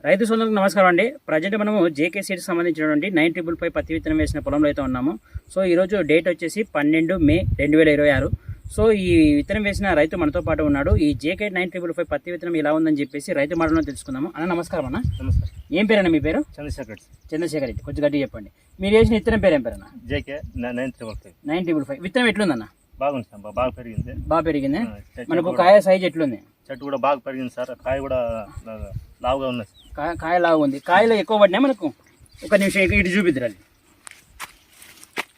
రైతు సోదరులకు నమస్కారం అండి. ప్రజెంట్ మనము జేకే సీడ్స్ సంబంధించినటువంటి 955 పత్తి విత్తనం వేసిన పొలంలో అయితే ఉన్నాము. సో ఈరోజు డేట్ వచ్చేసి 12 మే 2026. సో ఈ విత్తనం వేసిన రైతు మనతో పాటు ఉన్నాడు. ఈ జేకే 955 పత్తి విత్తనం ఎలా ఉందని చెప్పేసి రైతు మాటలో తెలుసుకుందాము. అన్న నమస్కారం అన్న. నమస్కారం. ఏం పేరన్నా మీ పేరు? చంద్రశేఖర్ రెడ్డి. కొంచెం గట్టి చెప్పండి. మీరు వేసిన విత్తనం పేరు ఏం పేరు అన్న? జేకే 955. విత్తనం ఎట్లుందన్న? బాగుంది సార్, బాగా పెరిగింది. బాగా పెరిగింది. మనకు కాయ సైజ్ ఎట్లుంది? చెట్టు కూడా బాగా పెరిగింది సార్. కాయ కూడా లావుగా ఉన్నది. కాయ లావు ఉంది. కాయలు ఎక్కువ పడినాయి మనకు. ఒక నిమిషం ఇటు చూపిద్దరు.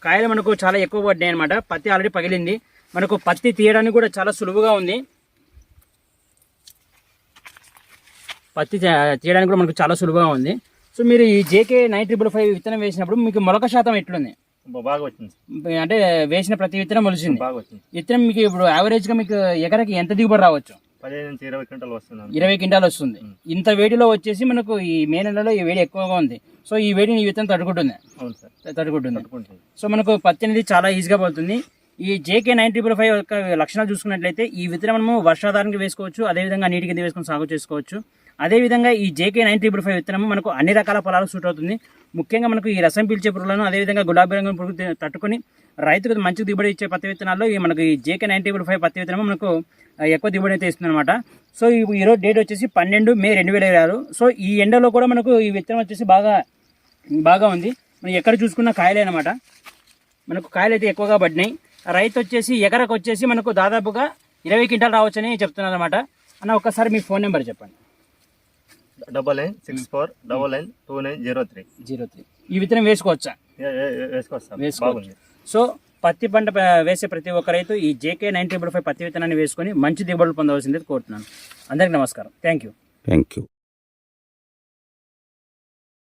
కాయలు మనకు చాలా ఎక్కువ పడ్డాయి అనమాట. పత్తి ఆల్రెడీ పగిలింది. మనకు పత్తి తీయడానికి కూడా చాలా సులువుగా ఉంది. పత్తి తీయడానికి కూడా మనకు చాలా సులువుగా ఉంది. సో మీరు ఈ జేకే 955 విత్తనం వేసినప్పుడు మీకు మొలక శాతం ఎట్లుంది? బాగా వచ్చింది. అంటే వేసిన ప్రతి విత్తనం మొలిచింది. బాగా వచ్చింది. విత్తనం మీకు ఇప్పుడు యావరేజ్గా మీకు ఎకరకి ఎంత దిగుబడి రావచ్చు? 15 నుంచి 20 క్వింటాలు వస్తుంది. 20 క్వింటాలు వస్తుంది. ఇంత వేడిలో వచ్చేసి మనకు ఈ మే నెలలో ఈ వేడి ఎక్కువగా ఉంది. సో ఈ వేడిని ఈ విత్తనం తట్టుకుంటుంది. అవును సార్, తట్టుకుంటుంది. సో మనకు పత్తి అనేది చాలా ఈజీగా పోతుంది. ఈ జేకే 955 యొక్క లక్షణాలు చూసుకున్నట్లయితే ఈ విత్తనం మనము వర్షాధారానికి వేసుకోవచ్చు, అదేవిధంగా నీటి కింద వేసుకొని సాగు చేసుకోవచ్చు. అదేవిధంగా ఈ జేకే 955 విత్తనం మనకు అన్ని రకాల పొలాలకు సూట్ అవుతుంది. ముఖ్యంగా మనకు ఈ రసం పీల్చే పురుగులను, అదేవిధంగా గులాబీ రంగు పురుగు తట్టుకొని రైతుకు మంచి దిగుబడి ఇచ్చే పత్తి విత్తనాల్లో మనకు ఈ జేకే 955 పత్తి విత్తనం మనకు ఎక్కువ దిగుబడి అయితే ఇస్తుంది అనమాట. సో ఈరోజు డేట్ వచ్చేసి 12 మే 2026. సో ఈ ఎండలో కూడా మనకు ఈ విత్తనం వచ్చేసి బాగా ఉంది. మనం ఎక్కడ చూసుకున్న కాయలే అనమాట. మనకు కాయలు అయితే ఎక్కువగా పడినాయి. రైతు వచ్చేసి ఎకరకు వచ్చేసి మనకు దాదాపుగా 20 క్వింటాలు రావచ్చని చెప్తున్నారు అనమాట. అన్న ఒక్కసారి మీ ఫోన్ నెంబర్ చెప్పండి. 9964290903. ఈ విత్తనం వేసుకోవచ్చా? వేసుకోవచ్చు. సో పత్తి పంట వేసే ప్రతి ఒక్క రైతు ఈ జేకే 955 పత్తి విత్తనాన్ని వేసుకొని మంచి దిగుబడులు పొందవలసింది కోరుతున్నాను. అందరికీ నమస్కారం. Thank you.